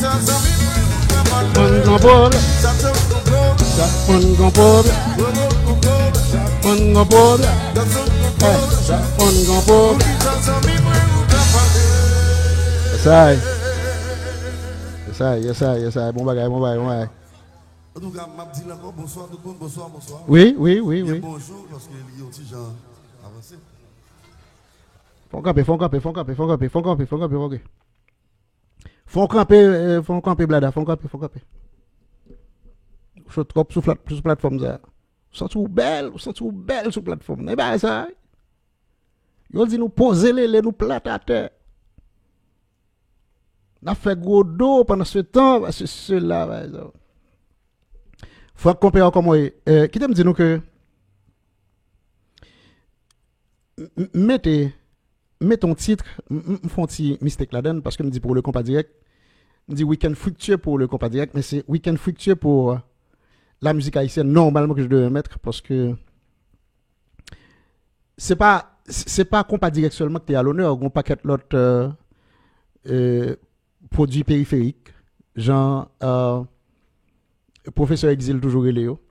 Mon grand pauvre, mon grand pauvre, mon grand pauvre, mon grand pauvre. Ça, bon bagage, bon bagage. En tout cas, m'a dit encore bonsoir tout le monde, bonsoir. Oui. Bonjour, parce que les petits gens avancés. Faut camper, blada, faut camper. Je trop sur plateforme ça. Sont tout belle sur plateforme. Et ben ça. Yo dit nous poser les nous plate à terre. N'a fait gros dos pendant ce temps parce que cela par exemple. Faut comparer comme moi. Qui t'aime dire nous que mettez ton titre, font petit mistake là-dedans parce que me dit pour le compas direct, me dit week-end fructueux pour le compas direct, mais c'est week-end fructueux pour la musique haïtienne normalement que je devais mettre parce que c'est pas compas direct seulement que tu es à l'honneur, on paquet l'autre produits périphériques, genre professeur Exil toujours Léo,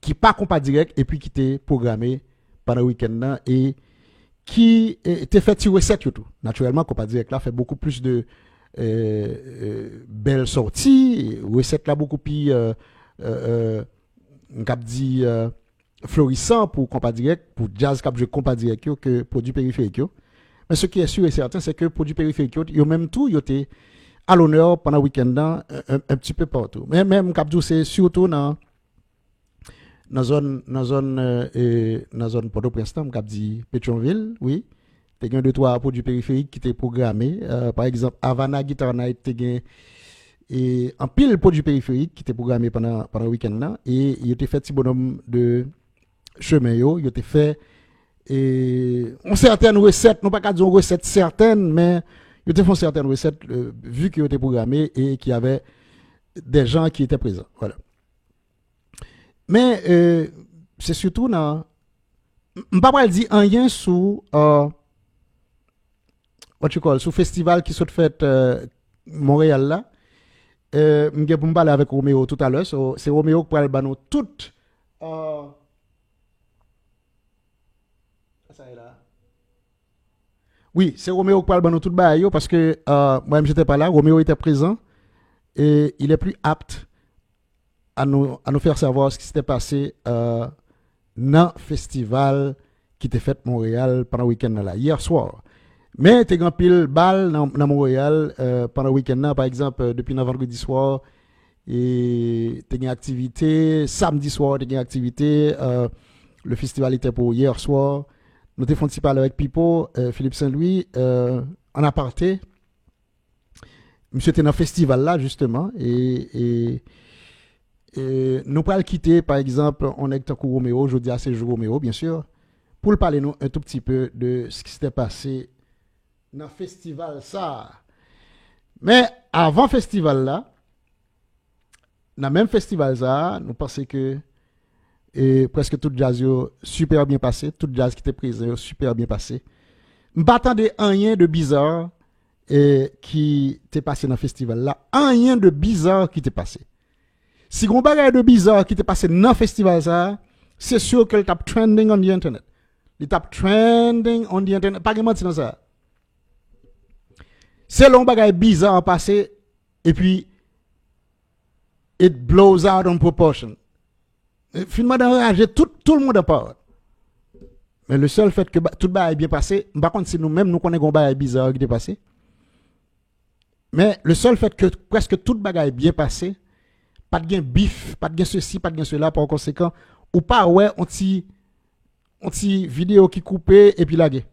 qui pas compas direct et puis qui était programmé pendant le week-end et qui était fait sur recette tout. Naturellement, compas direct là fait beaucoup plus de belles sorties, recette là beaucoup plus on cap dit florissant pour compas direct, pour jazz cap jouer compas direct que produits périphériques. Mais ce qui est sûr et certain, c'est que produits périphériques, yo même tout, yo était à l'honneur pendant le week-end un petit peu partout. Mais même Capdou, c'est surtout dans zone Port-au-Prince, Cap dit Pétionville, oui. T'as gagné 2-3 produits périphériques qui étaient programmés. Par exemple, Havana Guitar Night, t'as gagné un pile produits périphériques qui étaient programmés pendant le week-end et il était fait petit bonhomme de chemin il était fait on certaines recettes, non pas qu'à dire recettes certaines, mais ils te font certaines recettes vu qu'ils étaient programmés et qu'il y avait des gens qui étaient présents. Voilà. Mais c'est surtout dans je ne vais pas dire rien sous sous festival qui sont fait Montréal là. Je vais vous parler avec Roméo tout à l'heure. C'est Roméo qui va nous toutes oui, c'est Roméo qui parle dans tout le parce que moi-même j'étais pas là, Roméo était présent et il est plus apte à nous faire savoir ce qui s'était passé dans le festival qui était fait à Montréal pendant le week-end là, hier soir. Mais tu as grand pile balle dans Montréal pendant le week-end là, par exemple, depuis vendredi soir, et tu as une activité, samedi soir, tu as une activité, le festival était pour hier soir. Nous avons fait parler avec Pipo, Philippe Saint-Louis, en aparté. Monsieur était dans le festival là, justement. Et nous pourrons le quitter, par exemple, on est avec Roméo, je dis à ces jours Roméo, bien sûr, pour le parler nous un tout petit peu de ce qui s'était passé dans le festival ça. Mais avant le festival là, dans le même festival ça, nous pensons que presque tout jazz super bien passé, tout jazz qui était présent super bien passé. Je m'attendais à rien de bizarre qui t'est passé dans le festival là, rien de bizarre qui t'est passé. Si on bagage de bizarre qui t'est passé dans le festival ça, c'est sûr que le tape trending on the internet. Le tape trending on the internet, pas de mentir dans ça. C'est long bagage bizarre passé et puis it blows out in proportion. Finalement d'enrager tout le monde à part. Mais le seul fait que tout le bagage est bien passé, par contre si nous-mêmes nous connaissons un bagage bizarre qui est passé. Mais le seul fait que presque tout le bagage est bien passé, pas de gain bif, pas de gain ceci, pas de gain cela par conséquent, ou pas ouais on ti vidéo qui coupé et puis lagué.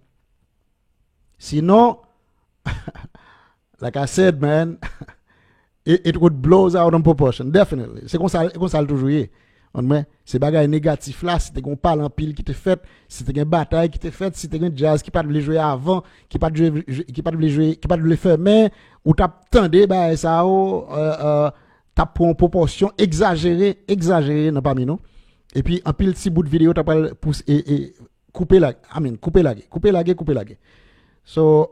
Sinon like I said man, it would blow out in proportion definitely. C'est comme ça le toujours est. C'est bagay négatif là, c'était qu'on parle en pile qui te fait, c'était une bataille qui te fait, c'était un jazz qui pas de jouer avant, qui pas de faire mais ou t'as tendé bah ça t'as pour une proportion exagérée dans parmi nous. Et puis en pile petit bout de vidéo t'as pas pousse et couper la. So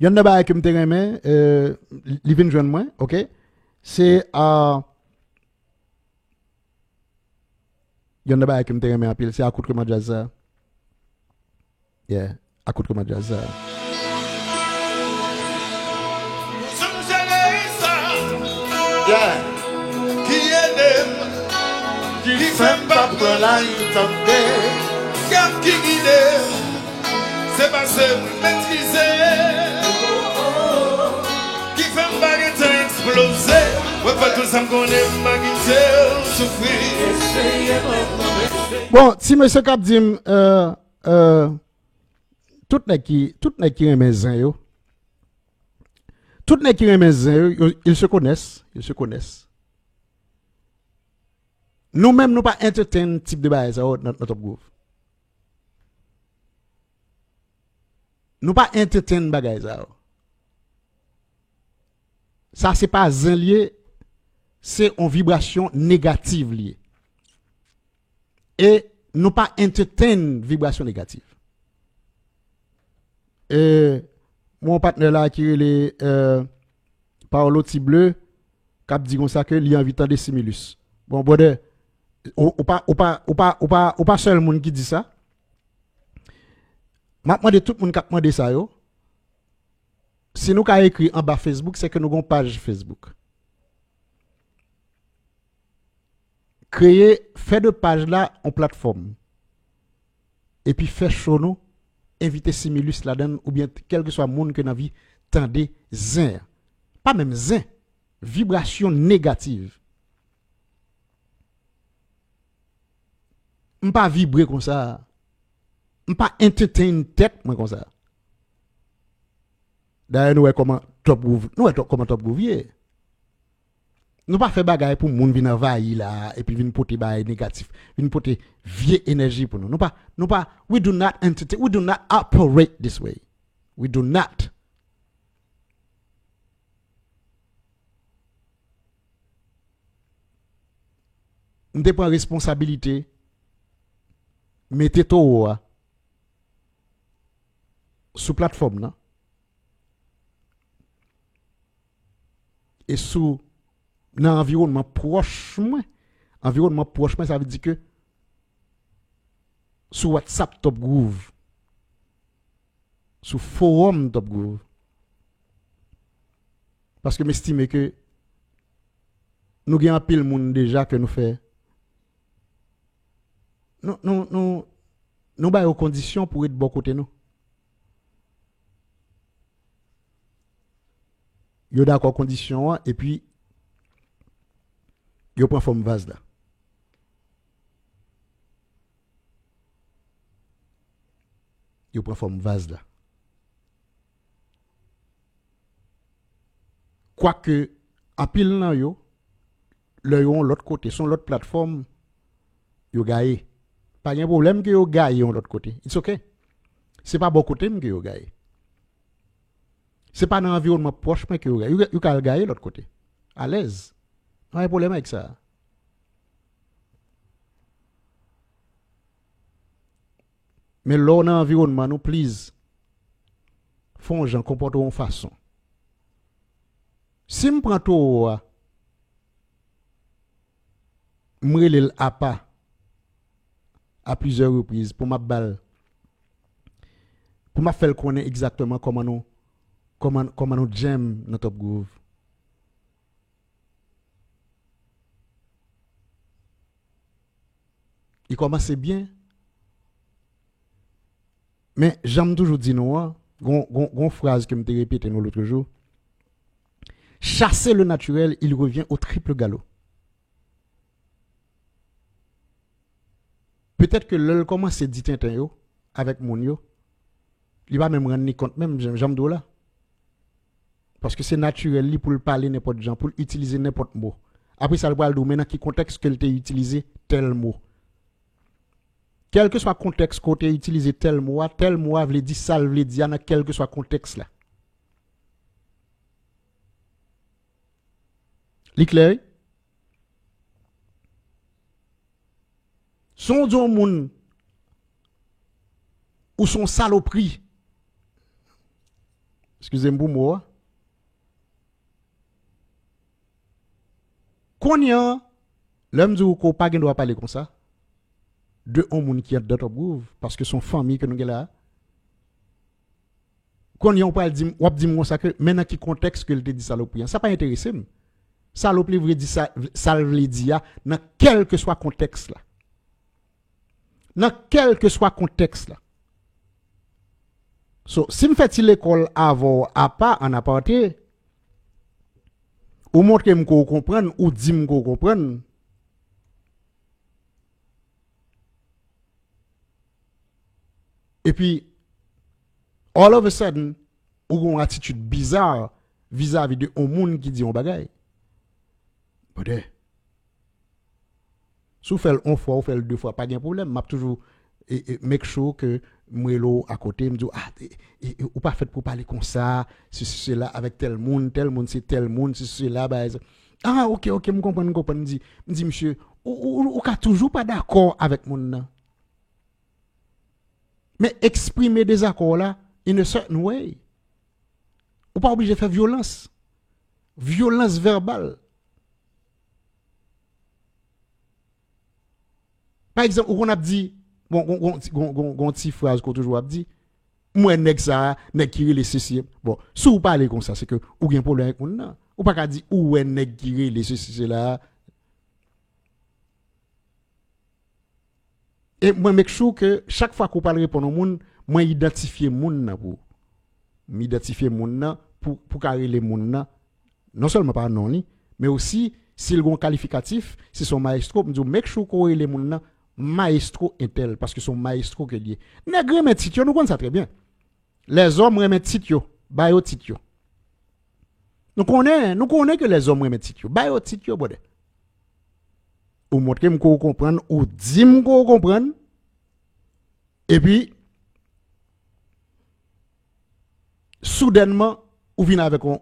Il y a un débat que je aimé, il vient joindre moi, ok? C'est il y a un débat que je aimé en pile, c'est accoutrement jazz. Yeah, accoutrement jazz. Yeah. Qui aime, qui fait pas prendre la tomber. Cap qui guide, c'est pas se maîtriser. Qui fait pas que t'as explosé. Ouais, pas tout ça me connaît, ma guide, souffrir. Bon, si monsieur Cap dit, tout n'est qui aime zin yo. Tout n'est qui aime zin yo, ils se connaissent. Nous-mêmes, nous pas entertain type de bail ça dans notre groupe. Nous pas entertain bagay ça. Ça c'est pas zin lié, c'est une vibration négative liée. Et nous pas entertain vibration négative. Et mon partenaire là qui est les Paolo Tibleu cap dit comme ça que il invite des simulus. Bon brother, ou pas seul monde qui dit ça. M'a demandé tout le monde qui a demandé ça yo. Si nous avons écrit en bas Facebook, c'est que nous avons une page Facebook. Créer, faire de page là en plateforme. Et puis faire show nous, inviter Simulus là-dedans, ou bien quel que soit le monde que nous avons tendez zin. Pas même zin. Vibration négative. On pas vibrer comme ça. On pas entertain tête moi comme ça. D'ailleurs nous comment top groove, comment top groove. Nous pas faire bagaille pour moun vinn envahir là et puis vinn porter bail négatif, vinn porter vieille énergie pour nous. Nous pas we do not entertain, we do not operate this way. We do not. Nous te prend responsabilité. Mettez tout sous plateforme là. Et sous dans environnement proche ça veut dire que sous WhatsApp Top Groove, sous forum Top Groove, parce que m'estime que nous avons un pile monde déjà que nous fait nous avons des conditions pour être bon côté nous. Yo d'accord condition et puis yo prend forme vase là. Yo prend forme vase là. Quoique en pile nan yo le yon l'autre côté son l'autre plateforme yo gagne. Pas de problème que yo gagne on l'autre côté. It's okay. C'est pas bon côté que yo gagne. C'est pas dans l'environnement proche mais que vous can gagner l'autre côté. À l'aise. Pas de problème avec ça. Mais là dans l'environnement nous please font gens comportent en façon. Si me prend tout m'rele à pas à plusieurs reprises pour ma balle pour m'a faire connaître exactement comment nous j'aime notre Top Groove. Il commence bien. Mais j'aime toujours dire nous, gon phrase que me te répété nous l'autre jour. Chasser le naturel, il revient au triple galop. Peut-être que l'on commence à dire tintin yo avec mon yo, il va même rendre compte même j'aime de là. Parce que c'est naturel pour le parler n'importe gens, pour utiliser n'importe mot. Après ça le va le maintenant qui contexte qu'elle t'a utilisé tel mot. Quel que soit le contexte qu'on t'a utilisé tel mot veut dire ça veut dire dans quel que soit le contexte là. L'éclair son don moun ou son saloperie Excusez-moi pour moi. Qu'on y a, l'homme dit qu'on pas doit parler comme ça. De un monde qui est dans Top Groove parce que son famille que nous là. Qu'on y a on pas dit ou dit moi ça que maintenant qui contexte que il te dit saloperie. Ça pas intéressé. Saloperie veut dire ça veut dire dans quel que soit contexte là. Dans quel que soit contexte là. So, si me fait l'école avant à pas en aparté ou montre me comprendre ou dit me comprendre. Et puis all of a sudden, ou une attitude bizarre vis-à-vis de un monde qui dit un bagay. Bode. Si vous faites une fois, ou faites deux fois, pas de problème. M'a toujours make sure que moi à côté me dit ou pas fait pour parler comme ça, c'est là avec tel monde c'est tel monde, c'est là OK, me comprendre me dit monsieur ou toujours pas d'accord avec mon. Mais exprimer des accords là in a certain way. Ou pas obligé de faire violence. Violence verbale. Par exemple, on a dit, bon, petite phrase qu'on toujours a dit, moi, nèg ça, nèg qui les ceci. Bon, si vous parlez comme ça, c'est que, ou bien problème avec moun nan. Ou pas qu'à dire, ou nèg qui les ceci là. Et moi, make sure que chaque fois qu'on parle pour nos moun, moi, identifier moun nan pour. M'identifier moun nan pour carrer les moun nan. Non seulement par non ni, mais aussi, s'il y a un qualificatif, c'est son maestro, me dit, make sure qu'on les moun nan, maestro intel, parce que son maestro que lié. Nèg remet titre, nous connaissons ça très bien. Les hommes remettent titre, ba yo titre. Nous connaissons que les hommes remettent titre, ba yo titre, bode. Ou montrer m'ko comprendre ou dit m'ko comprendre et puis soudainement ou vient avec on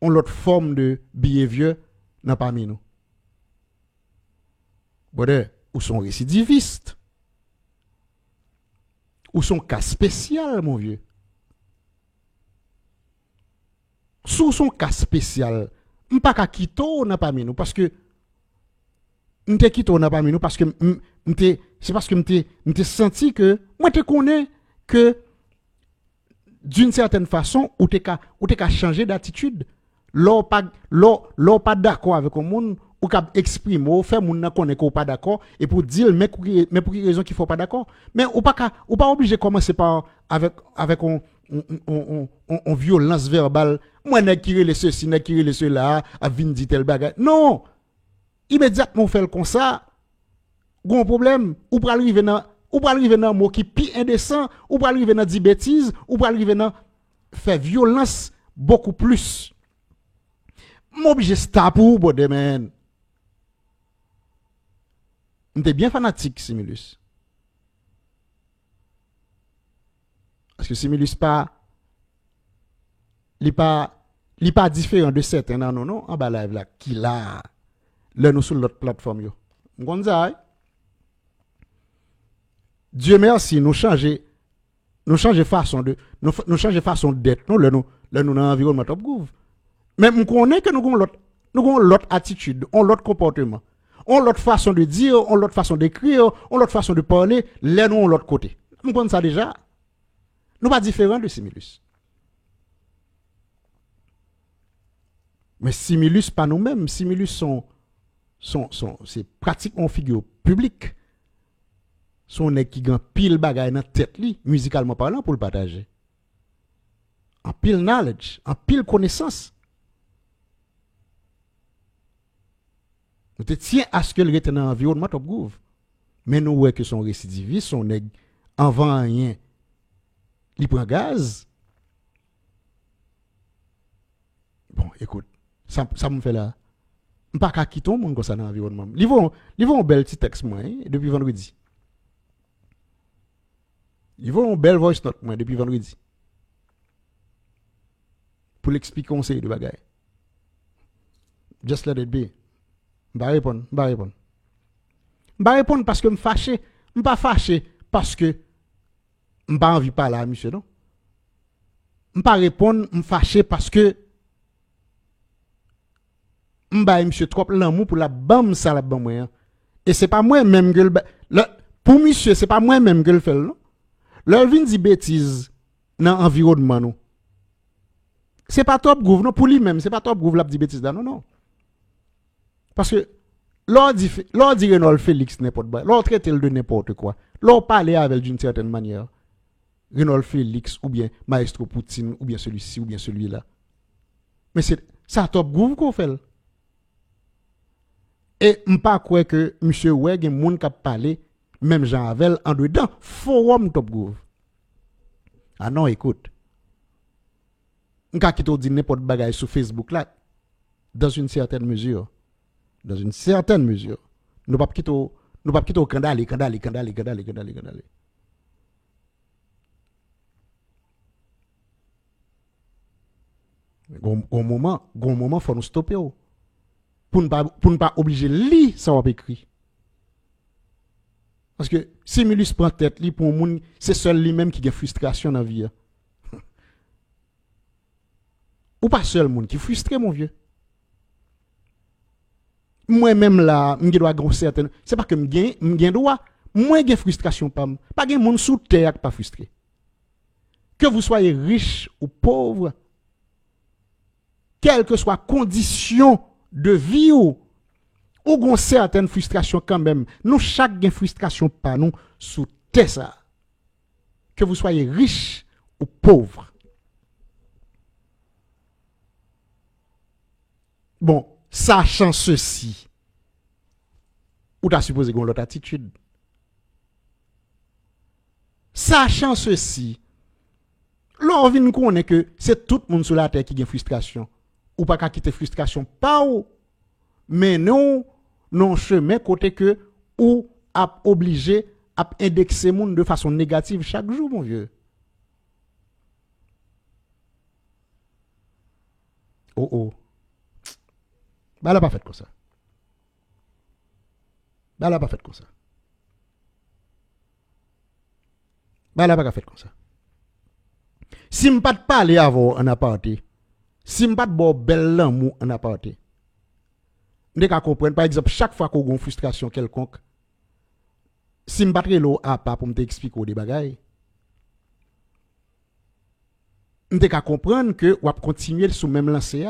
l'autre forme de behavior dans parmi nous. Bode, ou sont récidivistes ou sont cas spécial mon vieux. Sous son cas spécial, m'pas ka kito n'a pas nous parce que m'te kito n'a pas nous parce que c'est parce que m'te senti que moi te connais que d'une certaine façon ou te ka changer d'attitude. L'on pas d'accord avec un monde ou ka exprimer ou faire moun nan connaît qu'on pas d'accord et pour dire mais pour quelle raison qu'il faut pas d'accord. Mais ou pas obligé commencer par avec on violence verbale. Moi, n'a qui les ceci, n'a qui les cela, a vin dit tel bagage. Non! Immédiatement, on fait comme ça. Gon problème. Ou pour arriver dans un mot qui pi indécent, ou pour arriver dans 10 bêtises, ou pour arriver dans faire violence beaucoup plus. M'oblige stop ou, bode man. M'était bien fanatique, Simulus. Parce que Simulus il pas différent de certains non en bas live là qui là nous sur l'autre plateforme yo. M'gonza Dieu merci nous changer façon d'être nous dans environnement Top Groove. Mais on connaît que nous avons l'autre attitude, on l'autre comportement, on l'autre façon de dire, on l'autre façon d'écrire, on l'autre façon de parler, là nous on l'autre côté. Nous connaissons ça déjà. Nous pas différents de Simulus. Mais Simulus pas nous-mêmes, Simulus sont c'est pratiquement figure publique. Son nèg qui gagne pile bagay dans tête li, musicalement parlant pour le partager. En pile knowledge, en pile connaissance. Nous te tient à ce que le rete dans environnement Top Groove. Mais nous ouais que son récidiviste, son nèg en vend rien. Il prend gaz. Bon, écoute, ça me fait là. Je ne peux pas quitter mon comme ça dans l'environnement. Ils vont un bel petit texte moi depuis vendredi. Ils vont un bel voice note moi depuis vendredi. Pour l'expliquer conseil de bagaille. Just let it be. Je vais répondre. Je vais répondre parce que je suis fâché. Je ne suis pas fâché parce que m'pas envie parler à monsieur non. M'pas répondre, m'fâché parce que m'ba monsieur trop l'amour pour la bam ça la bam moi. Et c'est pas moi même que pour monsieur, c'est pas moi même que le fait non. Leur vin dit bêtise dans environnement non. C'est pas Top Groove non pour lui même, c'est pas Top Groove la dit bêtise là non non. Parce que l'on dit Renaud Félix n'importe quoi, l'on traite de n'importe quoi. L'on parle avec d'une certaine manière. Renaud Félix ou bien Maestro Poutine ou bien celui-ci ou bien celui-là. Mais c'est ça Top Groove qu'on fait. Et m'pas croire que monsieur Weg et moun qui parlé même Jean Avel en dedans forum Top Groove. Ah non, écoute. M'ka kito dit n'importe bagaille sur Facebook là dans une certaine mesure. Dans une certaine mesure. Nous pas kito candale. Gon moment faut nous stopper pour ne pas obliger li ça va écrit. Parce que si Milus prend tête li pour moun, c'est seul lui même qui a frustration dans vie. Ou pas seul moun qui frustré mon vieux. Moi même là, m'ge doit gon certaine, c'est pas que m'gen droit, moi gen frustration pas gen moun sous terre pas frustré. Que vous soyez riche ou pauvre, quelle que soit condition de vie ou gon certaine frustration quand même. Nous chaque gen frustration pas nous sous terre ça. Que vous soyez riche ou pauvre. Bon, sachant ceci, ou t'as supposé qu'on l'autre attitude. Sachant ceci, l'on vient connaître que c'est tout le monde sur la terre qui a une frustration. Ou pas qu'à quitter frustration, pas ou. Mais non, non chemin côté que ou a obligé à indexer monde de façon négative chaque jour, mon vieux. Oh. Bah, elle n'a pas fait comme ça. Elle n'a pas fait comme ça. Elle n'a pas fait comme ça. Si je ne pas parler avant en aparté, si je ne pas de bel l'amour en aparté, je ne comprendre, par exemple, chaque fois qu'on a une frustration quelconque, si je ne pas de à pas pour m'expliquer des bagailles, je ne comprendre que on va continuer sur le même lancé.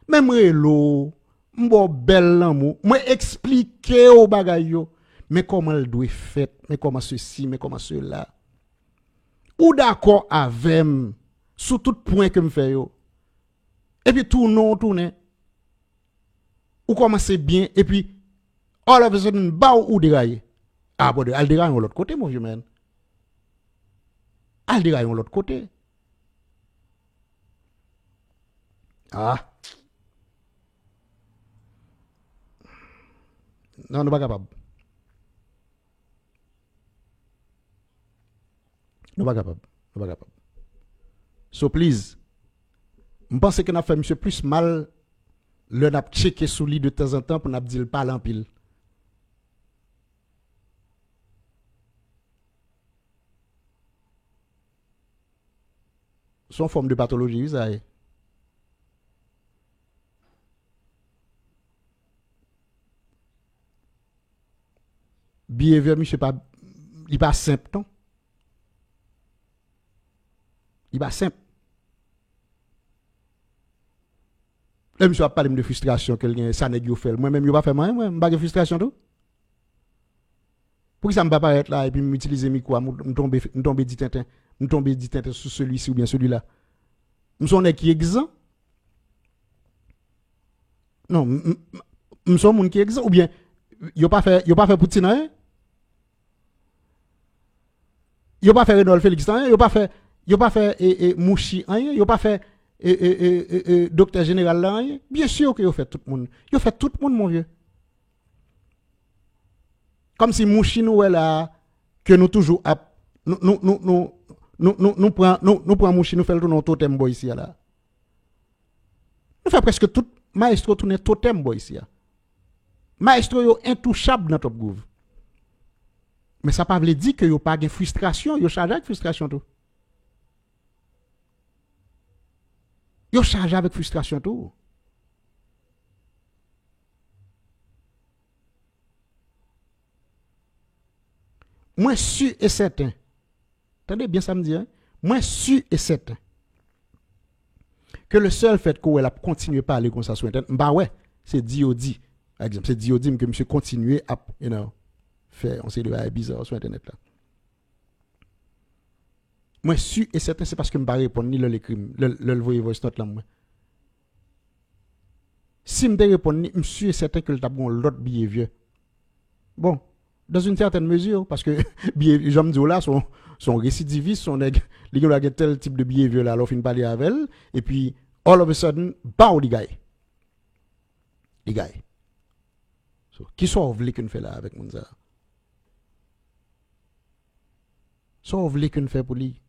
Même relo, m'bo bel l'amour, moi expliquer au bagaille mais comment elle doit faire, mais comment ceci, mais comment cela. Ou d'accord avec sur tout point que me fait yo. Et puis tourner. Ou commencer bien et puis all of a sudden ba ou dérailler. Ah bon, elle déraille de l'autre côté mon vieux man. Elle déraille de l'autre côté. Ah. Non, nous pas capable. Nous pas capable. So please, je pense que nous fait monsieur plus mal le n'a checké sous lit de temps en temps pour n'a dire pas en pile. Son forme de pathologie, ça est. Behavior, monsieur, il pas simple, non? Il pas simple. Là, monsieur a parlé de frustration, ça n'est fait. Moi-même, je ne pas fait moi, je n'ai pas de frustration tout. Pour que ça ne me pas être là et puis m'utiliser mes quoi, me tomber dit tintin sur celui-ci ou bien celui-là. Je suis qui est exempt. Non, je suis un qui est exempt ou bien yo pas fait Poutine rien. Yo pas fait Renaud Félix rien, yo pas fait Mouchi rien, yo pas fait docteur général rien. Bien sûr que yo fait tout le monde. Yo fait tout le monde mon vieux. Comme si Mouchi nous est là que nous toujours nous prend Mouchi nous fait le totem boy ici là. Nous fait presque tout maestro tourner totem boy ici. Maestro yo intouchable dans Top Groove. Mais ça pas veut dire que yo pas de frustration, yo chargé avec frustration tout. Yo chargé avec frustration tout. Moi sûr et certain. Attendez bien ça me dit hein? Moi sûr et certain que le seul fait qu'on a continué à parler comme ça sur internet, bah ouais, c'est D.O.D. Par exemple, c'est D.O.D. que monsieur continue à faire on sait de bails bizarre sur internet là. Moi sûr et certain c'est parce que me pas répondre ni le crime, le voyer voice note là moi. Si me répondre ni monsieur est certain que le tabon l'autre behavior. Bon, dans une certaine mesure parce que j'aime dire là son récidiviste, son nèg, li a tel type de behavior là, alors fin parler avec elle et puis all of a sudden, bah les gars. Les gars. So, qui sont voulu qu'on fait là avec Mounza? Sont voulu qu'on fait pour lui?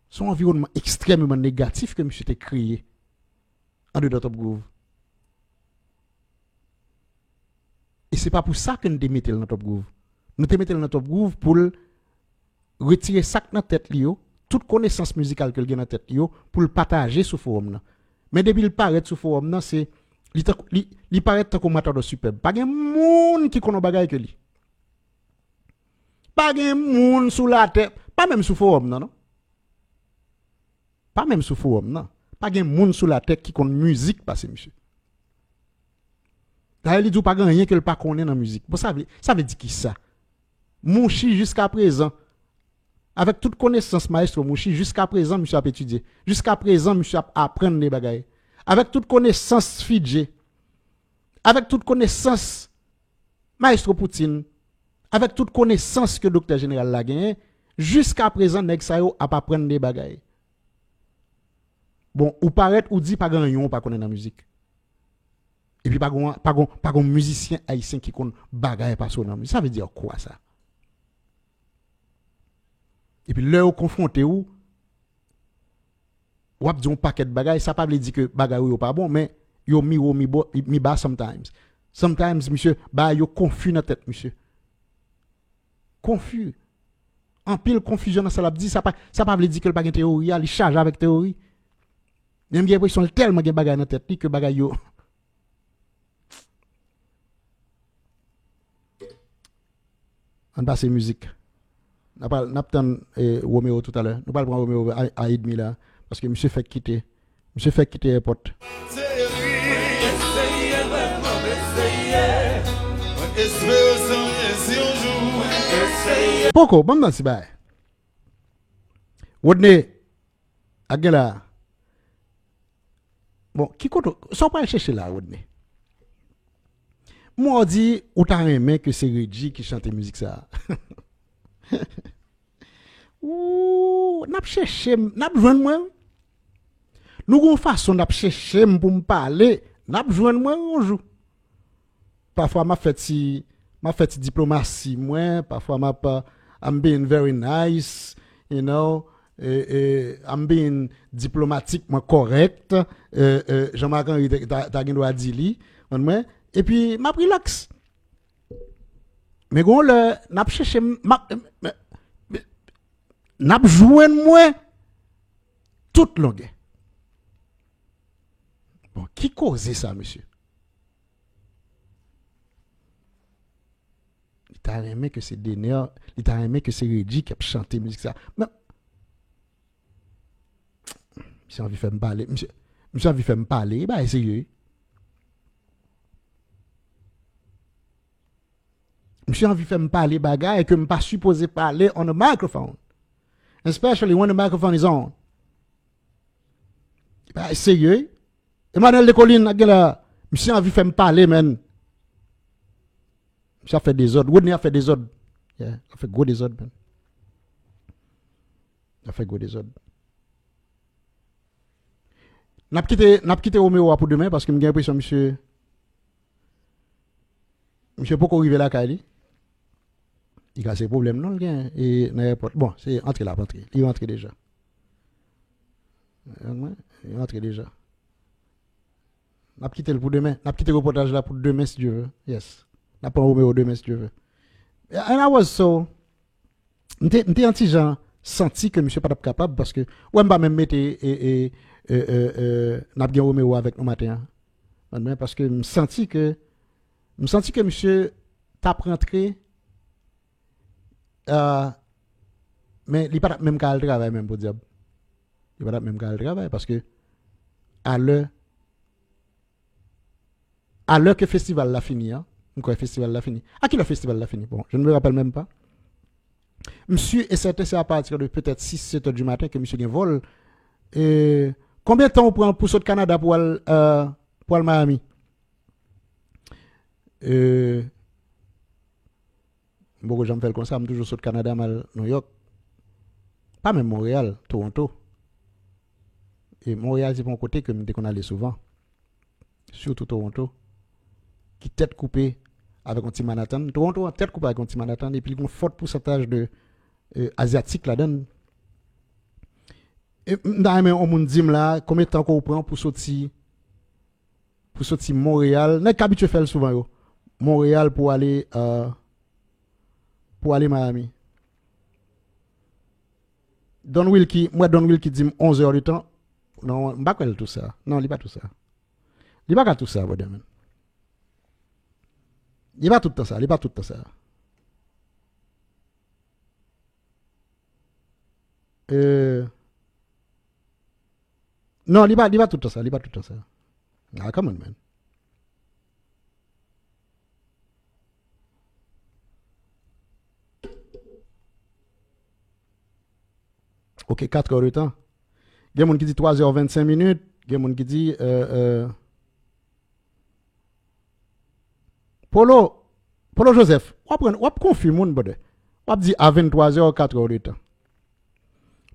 Son environnement extrêmement négatif que monsieur t'a créé en dedans Top Groove. Et c'est pas pour ça que nous te mettons dans Top Groove. Nous te mettons dans Top Groove pour retirer ça dans tête lio, toute connaissance musicale que le dans tête lio pour le partager sous forum là. Mais depuis il paraît sous forum là, c'est il paraît comme matin de superbe. Pas gen monde qui connaît bagay que lui. Pas gen monde sous la tête, pas même sous forum non. Pas même sous forum non. Pas gen monde sous la tête qui connaît musique parce monsieur. D'ailleurs, il dit pas rien que le pas connaît dans la musique. Bon, ça veut dire qui ça? Mouchi jusqu'à présent, avec toute connaissance maestro Mouchi, jusqu'à présent, monsieur a étudié. Jusqu'à présent, monsieur a appris les bagailles. Avec toute connaissance Fidji, avec toute connaissance maestro Poutine, avec toute connaissance que docteur général l'a gagné, jusqu'à présent, nèg sa yo a pas prendre des bagailles. Bon, ou paraît ou dit pas grand yon pas connaît dans la musique. Et puis pas gon musicien haïtien qui connaît bagaille pas sur dans musique. Ça veut dire quoi ça? Et puis là, vous confrontez ou ap di un paquet de bagaille, ça pas veut dire que bagaille ou pas bon, mais yo mi bas sometimes. Sometimes, monsieur, bah yo confus dans tête, monsieur. Confus. En pile confusion dans ça l'a dit, ça pas veut dire que le pas une théorie, il charge avec théorie. Même j'ai l'impression tellement de bagaille dans tête que bagaille yo. On passe musique. N'a pas Romeo tout à l'heure. Nous pas prendre Romeo à Edmi là parce que monsieur fait quitter. Monsieur fait quitter airport. Poko, bon dans si bail. Rodney Agela. Bon, qui compte sans pas chercher là Rodney. Moi dit ou t'as aimé que c'est Reggie qui chante musique ça. Ouh, n'a cherché, n'a besoin de moi. Nous avons façon n'a chercher pour me parler, n'a besoin de moi un jour. Parfois m'a fait diplomatie moi, parfois I'm being very nice, you know, I'm being diplomatiquement correct, Jean-Marc Henri t'a droit dire li, et puis m'a relax. Mais gon le n'a cherché n'a joué moi toute longue. Bon, qui cause ça monsieur? Il t'a aimé que c'est Denner, il t'a aimé que c'est Reggie qui a chanté musique ça. Mais monsieur envie faire me parler, monsieur envie faire me parler, bah essayez. Monsieur envie faire me parler bagaille que me pas supposé parler on a microphone. Especially when the microphone is on. Bah sérieux. Emmanuel de Colline là, monsieur envie faire me parler man. Monsieur a fait des ordres, Rodney a fait des ordres. Yeah, a fait gros des ordres man. A fait gros des ordres. N'a quitté Romeo pour demain parce que j'ai l'impression monsieur pourquoi arriver là Kali. Il a ses problèmes non le et n'importe bon c'est entrer là entrer il rentre déjà n'a quitté le pour demain n'a quitté le reportage là pour demain si Dieu veut yes n'a pas Roméo demain si tu veux. And I was so m'était un petit gens senti que monsieur pas capable parce que ouais m'pas même mettre n'a bien Roméo avec nous matin. Parce que me senti que monsieur t'a rentré mais il pas même qu'à le travail même pour dire. Il pas même qu'à le travail parce que à l'heure que le festival l'a fini, hein, le festival l'a fini. À qui le festival l'a fini? Bon, je ne me rappelle même pas. Monsieur est certain, c'est à partir de peut-être 6-7 heures du matin que monsieur vient vol. Et combien de temps on prend pour sauter Canada pour aller Miami? Bon, j'aime faire comme ça, je toujours sauter Canada, mal New York. Pas même Montréal, Toronto. Et Montréal, c'est mon côté que qu'on allait souvent. Surtout Toronto. Qui tête coupée avec un petit Manhattan. Toronto a tête coupée avec un petit Manhattan. Et puis il y a un fort pourcentage de asiatiques là-dedans. Et dans on me dit là, combien de temps qu'on prend pour sortir Montréal. N'est-ce qu'habitué faire souvent yo. Montréal pour aller Miami. Don Wilkie dit 11 heures de temps. Non, je ne sais pas tout ça. Non, il n'est pas tout ça. Il n'est pas tout ça, madame. Il n'est pas tout ça. Il n'est pas tout ça. Non, il n'est pas tout ça. Il n'est pas tout ça. Ah, come on, man. Ok, 4 heures de temps. Il y a des gens qui disent 3h25 minutes. Il y a des gens qui disent Polo Joseph, on confirme mon bode. On dit à 23h 4 heures de temps.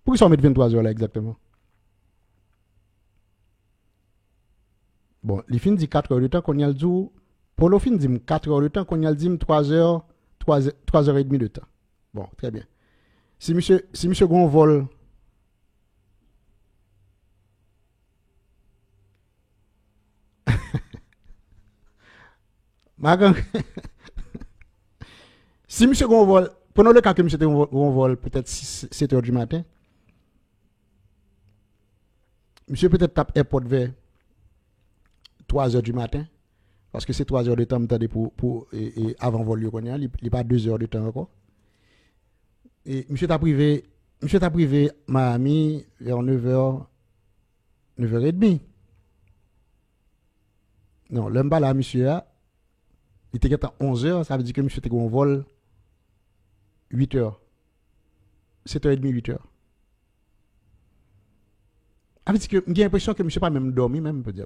Pourquoi ça met 23h là exactement? Bon, il fin dit 4 heures de temps qu'on y a le jour. Polo fin dit 4 heures de temps qu'on y a le dit 3h30 de temps. Bon, très bien. Si monsieur gon vol si monsieur gon vol, prenons le cas que monsieur gon vol peut-être 7 heures du matin. Monsieur peut-être tape airport vers 3 heures du matin. Parce que c'est 3 heures de temps pour avant vol il n'y a pas 2 heures de temps encore. Et monsieur t'a privé Miami vers 9h 9h30. Non, l'homme là monsieur il était à 11h, ça veut dire que monsieur était en vol 8h. 7h30 8h. Ça veut dire que j'ai l'impression que monsieur pas même dormi même peut dire.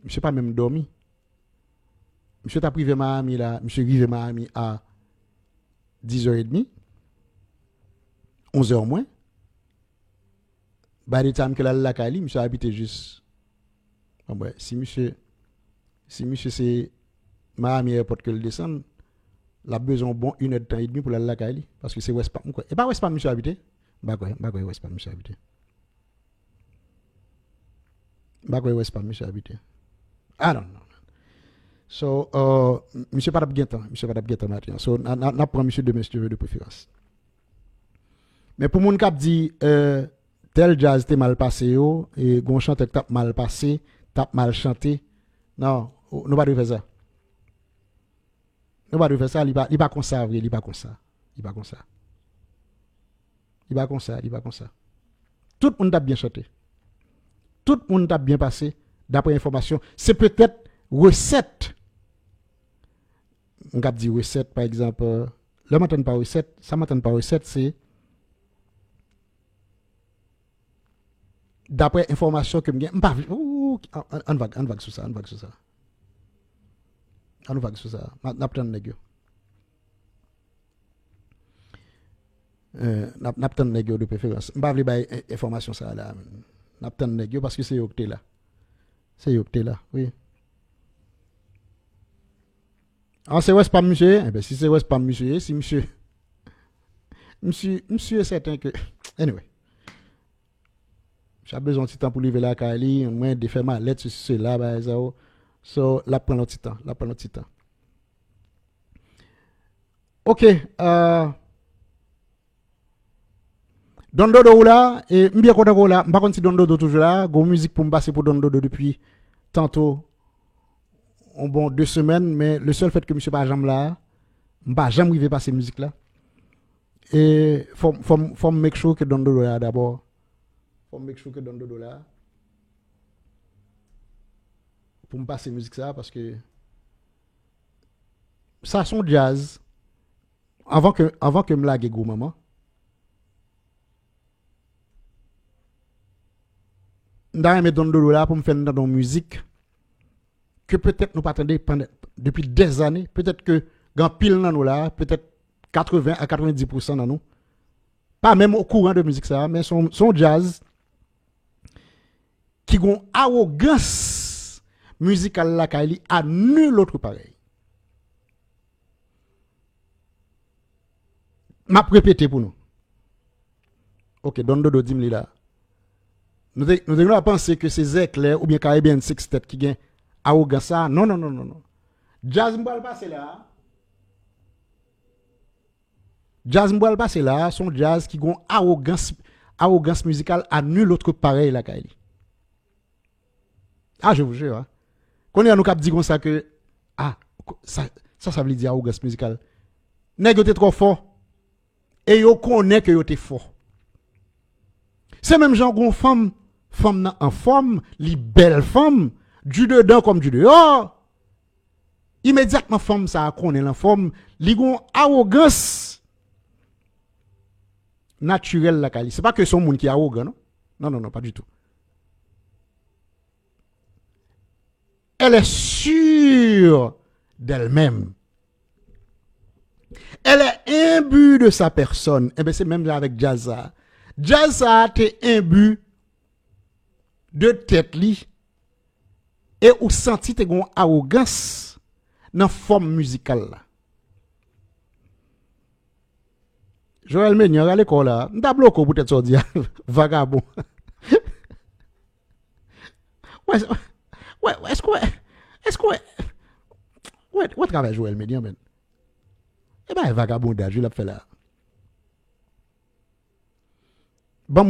Monsieur pas même dormi. Monsieur t'a privé Miami là, monsieur arrivé Miami à 10h30, 11h moins. By the time que la Kali, monsieur habité juste. Bon, ouais, si monsieur c'est Miami Airport que le descend, il a besoin bon 1 heure de temps et demi pour la Kali. Parce que c'est West Palm. Et pas West Palm, monsieur habité. Bah quoi, West Palm, monsieur habité. Bah quoi, West Palm, monsieur habité. I don't know. So, monsieur pas de temps, matin. So, n'a prend monsieur demain si tu veux de préférence. Mais pour mon cap dit tel jazz était mal passé et gon chanteur tap mal passé, tap mal chanté. Non, nous pas de faire ça. Nous pas de faire ça, il pas comme ça, il pas comme ça. Tout le monde a bien chanté. Tout le monde a bien passé d'après information. C'est peut-être recette. On a dit recette par exemple. Là m'entend pas recette, ça m'entend pas recette c'est d'après information que m'gain pas on vague sur ça. N'attend nèg. N'attend nèg de préférence. M'pa vle bay information ça là. N'attend nèg parce que c'est yo là. Oui. Ah, c'est West Palm, monsieur. Eh bien, si c'est West Palm, monsieur, si monsieur est certain que. Anyway. J'ai besoin de temps pour livrer la Kali, moins de faire ma lettre sur cela, bah, ça. So, là, prend notre temps. OK. Don Dodo là, et m'bien content là, m'pas contre si Don Dodo toujours là, go musique pour me passer pour Don Dodo depuis tantôt, bon 2 semaines, mais le seul fait que monsieur pas jamais là, m'pas jamais arrivé passer musique là. Et faut make sure que Don Dodo là d'abord. Faut make sure que Don Dodo là. Pour me passer musique ça, parce que ça son jazz, avant que me lague gros maman. M'da mettre Don Dodo là pour me faire dans musique que peut-être nous pas attendre depuis des années, peut-être que grand pile dans nous là, peut-être 80 à 90% dans nous. Pas même au courant de musique ça, mais son jazz qui gon arrogance musicale la Kaili à nul autre pareil. M'a répété pour nous. OK, Don Dodo dit là. Nous devons penser que c'est éclair ou bien Caribbean Sextet qui gagne arrogance ça. Non. Jazz m'boal passer là. Jazz m'boal passer là, son jazz qui gon arrogance musicale à nul autre pareil la Kaili. Ah, je vous jure. Hein. Quand on nous cap dit comme ça que ça veut dire arrogance musicale. Nèg yo trop fort et yo connaît que yo t'es fort. C'est même genre gon femme en forme, li belle femme, du dedans comme du dehors. Immédiatement femme ça connaît la forme, li gon arrogance naturelle la Kali. C'est pas que son monde qui est arrogant non. Non, pas du tout. Elle est sûre d'elle-même. Elle est imbue de sa personne. Et bien c'est même là avec Jazza. Jazza t'es imbu de tête li et ou senti te gon arrogance dans forme musicale là. Joël Ménion à l'école là, m'ta bloqué peut-être sorti vagabond. Ouais, est-ce que ouais travaille Joël Ménion ben. Eh ben vagabondage il a fait là. Bon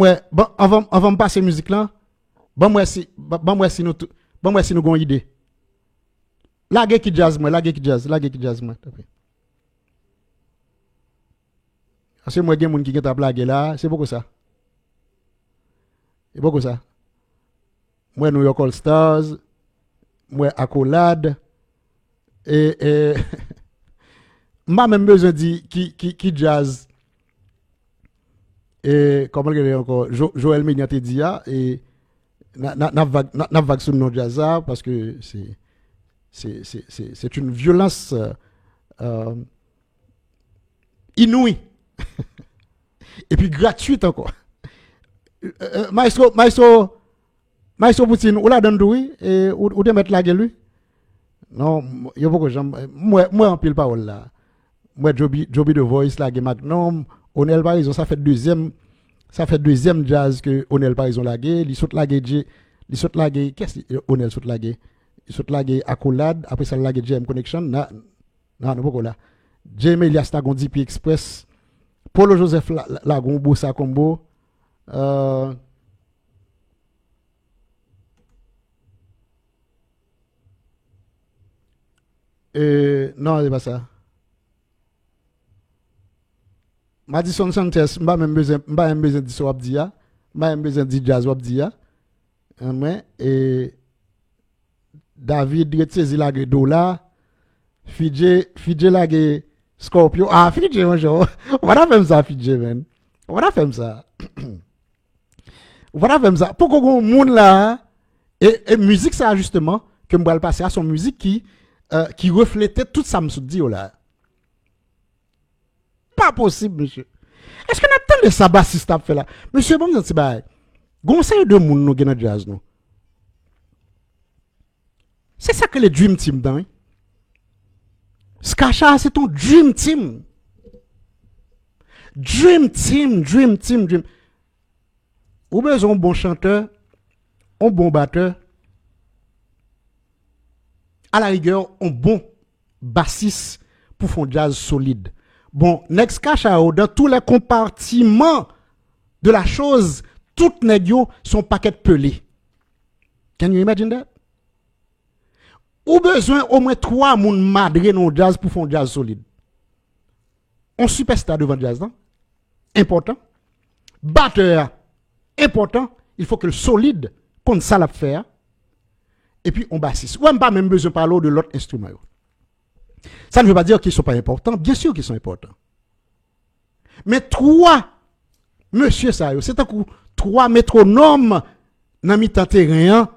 avant me passer musique là. Bon moi si nous gon idée. Lage qui jazz moi. Parce que moi gen moun qui gen ta blague là, c'est beaucoup ça. C'est beaucoup ça. Moi New York All Stars, moi Accolade et m'a même besoin dit qui jazz. Et comment le encore Joël Ménion te dit et n'a vague sur nos jazz parce que c'est une violence inouïe et puis gratuite encore. Maestro Poutine ou la donne oui et ou te mettre la gueule lui. Non, il y a beaucoup de gens moi en pile parole là. Moi Joby The Voice là Magnum Onel Parison ça fait deuxième jazz que Onel Parison lagué, il saute lagué qu'est-ce que Onel saute lagué? Il saute lagué Accolade, après ça lagué JM Connection, non pas là. JM Elias ta gon DP Express, Polo Joseph la gon Bossa Combo non, c'est pas ça. Madison Sanchez, m'a même besoin de so abdia, m'a même besoin de jazz abdia. Et David Retezi la dollar, Fidje la Scorpio. Ah, Fidje bonjour. Voilà fait ça Fidje man. Voilà fait ça. Pourquoi gon monde là et musique ça justement que me le passer à son musique qui reflétait tout ça me dit là. Pas possible, monsieur. Est-ce qu'on attend le sabbat si ça fait là? Monsieur, bon, c'est pas. Conseil de monde nous dans jazz nous. C'est ça que les Dream Team dans. Skacha, c'est ton Dream Team. Dream Team. Ou besoin un bon chanteur, un bon batteur. À la rigueur, un bon bassiste pour faire jazz solide. Bon, next cachao, dans tous les compartiments de la chose, toutes les sont paquets pelés. Can you imagine that? Ou besoin au moins 3 moun madre non jazz pour faire un jazz solide. On superstar devant jazz, non? Important. Batteur, important. Il faut que le solide, qu'on ça la faire. Et puis on bassiste. Ou même pas même besoin de parler de l'autre instrument. Ça ne veut pas dire qu'ils ne sont pas importants. Bien sûr qu'ils sont importants. Mais 3, monsieur ça, c'est un coup 3 métronomes dans mi-temps terrain,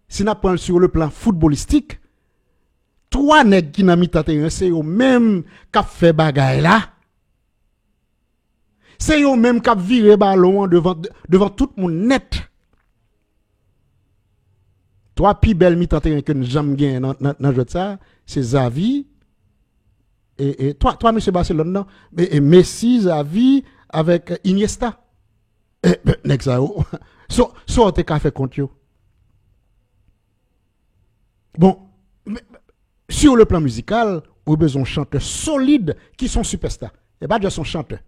si on prend sur le plan footballistique, 3 nègres qui dans mi-temps terrain, c'est eux même qui fait bagaille là. C'est eux même qui viré ballon devant tout le monde net. 3 plus belles mi-temps terrain que nous jamais gagné dans jeu de ça, c'est Xavi et 3 monsieur Barcelone non, et Messi, Xavi avec Iniesta. Next ça. So te ka fait compte yo. Bon, sur le plan musical, on a besoin de chanteurs solides qui sont superstars. Et pas juste un chanteur.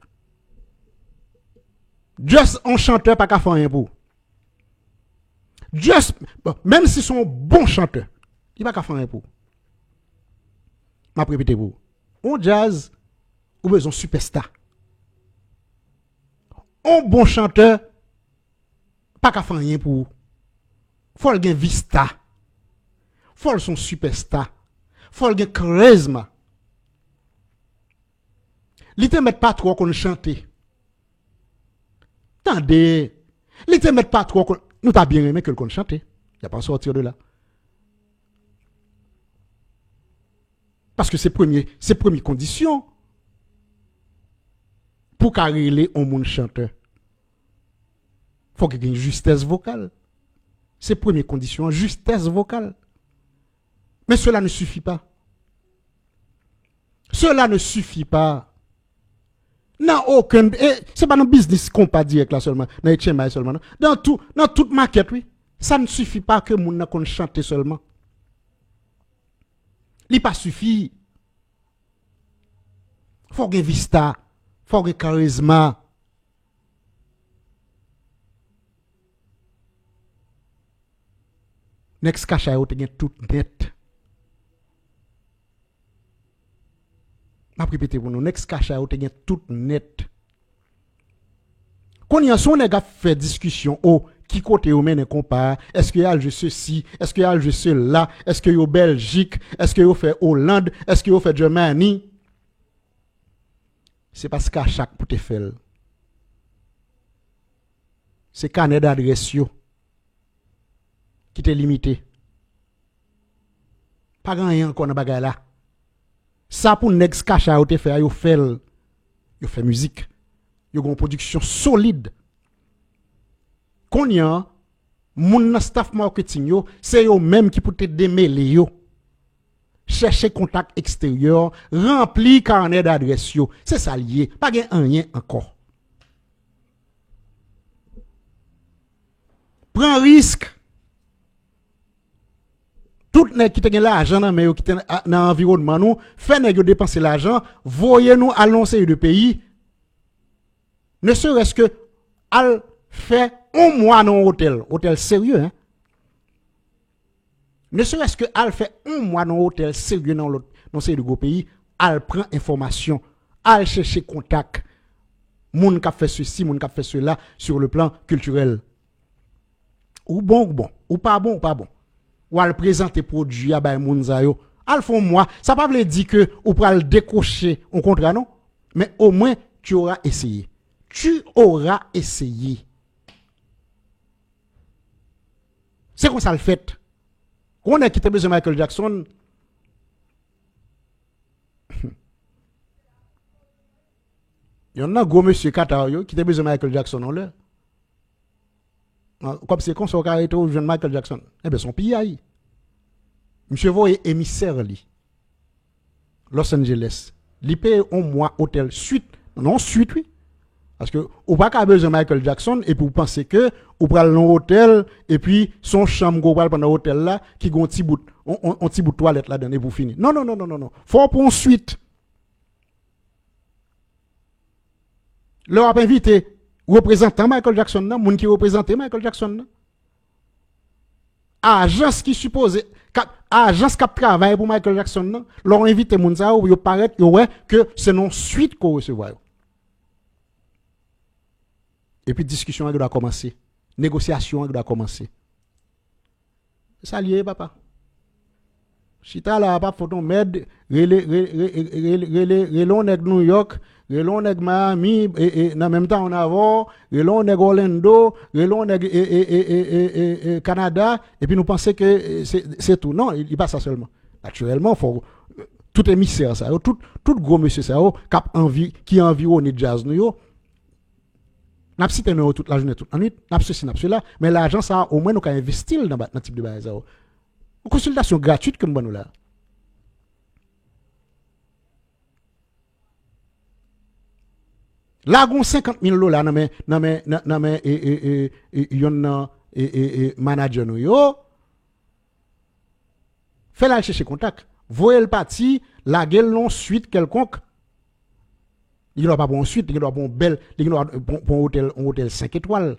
Juste un chanteur pas qu'à faire rien pour. Just, bon, même si sont bons chanteurs, il pas qu'à faire rien pour. M'a répété pour. On jazz, on a besoin de superstar. Un bon chanteur, pas qu'à faire rien pour. Faut le vista. Faut son superstar. Faut le charisme. Li te met pas trop qu'on chante. Attendez. Li te met pas trop qu'on nous t'a bien aimé que le chante. Il n'y a pas sortir de là. Parce que c'est première condition pour carrer un monde chanteur. Faut qu'il y ait une justesse vocale. C'est première condition, justesse vocale. Mais cela ne suffit pas. Cela ne suffit pas. Dans aucun. C'est pas dans le business qu'on pas direct là seulement. Dans les seulement. Dans toute maquette, oui. Ça ne suffit pas que moun qu'on chante seulement. Il pas suffit. Faut qu'il y ait vista. Faut qu'il y ait charisme. Next cacha yo te gen tout net. M'a répété pour nous, next cacha yo te gen tout net. Quand y a son nèg fait discussion qui côté ou mène compare, est-ce que y a le jeu ceci, est-ce que y a le jeu cela, est-ce que yo Belgique, est-ce que yo fait Hollande, est-ce que yo fait Germanie? C'est parce qu'à chaque pour te faire. C'est carnet d'adresse yo qui t'est limité. Pas rien encore dans bagay là. Ça pour next cacha ou te fait yo fait musique. Yo gon production solide. Konya moun staff marketing yo, c'est yo même qui pour te démêler yo. Chercher contact extérieur, remplir carnet d'adresse yo. C'est ça lié, pas gen rien encore. Prends risque. Tout nèg qui te gen l'argent dans mais qui te dans environnement nous, fait nèg yo dépenser l'argent, voyez nous annoncer de pays. Ne serait-ce que al fait un mois dans hôtel sérieux hein. Ne serait-ce que al fait un mois dans hôtel sérieux dans ces gros pays, al prend information, al chercher contact. Moun ka fait ceci, moun ka fait cela sur le plan culturel. Ou bon, ou pas bon. Ou al présenter produit à bay moun za yo. Al font moi, ça pas veut dire que ou pral décrocher un contrat non, mais au moins tu auras essayé. Tu auras essayé. C'est comme ça le fait. On a quitté besoin de Michael Jackson. Il y en a un gros monsieur Qatar qui a besoin de Michael Jackson en l'air. Comme c'est qu'on soit arrêté au jeune Michael Jackson. Eh bien, son pays. Monsieur voyez émissaire li. Los Angeles. Il paye un mois hôtel suite. Non, suite, oui. Parce que ou pas qu'à besoin de Michael Jackson et puis vous pensez que ou pral dans hôtel et puis son chambre go pral pendant hôtel là qui gon petit bout on petit bout toilette là dedans et pour finir. Non. Faut pour une suite. Leur a invité représentant Michael Jackson, nan, moun qui représentait Michael Jackson. Nan. Agence qui suppose, agence qui travaille pour Michael Jackson, nan, leur invité moun sa ou yo paraît ouais que c'est non suite qu'on recevoir. Et puis discussion doit commencer, négociation doit commencer. Ça lié papa. Chita là pas photo med relon nèg New York, relon nèg Miami et en même temps on avant, relon nèg Orlando, relon nèg Canada et puis nous penser que c'est tout. Non, il pas ça seulement. Naturellement, faut tout émissaire ça, tout gros monsieur ça qui environne jazz nous n'a pas cité toute la journée toute la nuit, n'a pas ceci n'a pas cela, mais l'argent ça au moins nous can investir dans type de base ça. Une consultation gratuite que nous avons là. Là, on 50 000 $, manager nous yo. Fait la chercher contact. Voyez le parti, la gueule non suite quelconque. Il doit pas bon suite, il doit bon belle, il doit bon hôtel 5 étoiles.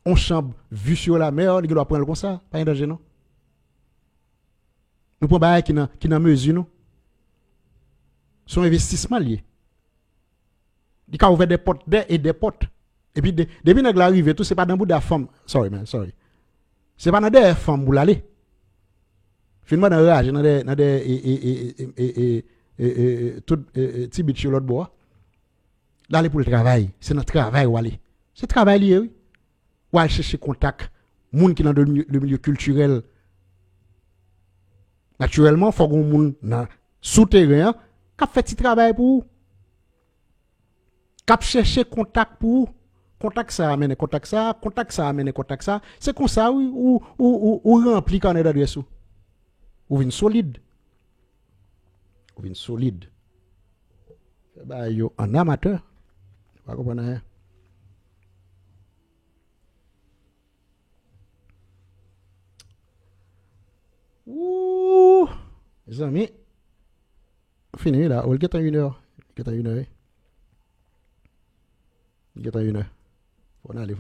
On chambre vue sur la mer, il doit prendre comme ça, pas un danger non. Nous prenons pas qui n'a mesure non. Son investissement lié. Il a ouvert des portes et des portes. Et puis depuis que l'arrivée tout c'est pas dans bout de la femme. Sorry. C'est pas dans des femmes pour l'aller. Finalement dans rage dans des tout petit bit sur l'autre bois. Là pour le travail, c'est notre travail ou aller. C'est travail lié oui. Ou aller chercher contact, moun qui dans le milieu culturel. Naturellement, faut qu'on moun dans souterrain, qui fait petit travail pour qui chercher contact pour contact ça amène contact ça amène contact ça. C'est comme ça ou rempli quand on est d'adresse ou une solide. Ou une solide. Bah yo en amateur. Pas comprendre. Ouh, les amis, fini là. On est à 1h. Il est à 1h. Il est à 1h. Faut aller.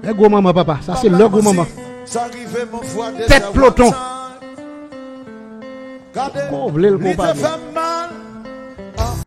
Eh, gros maman, papa, ça c'est le gros maman. Tête peloton. Vous voulez le comparer?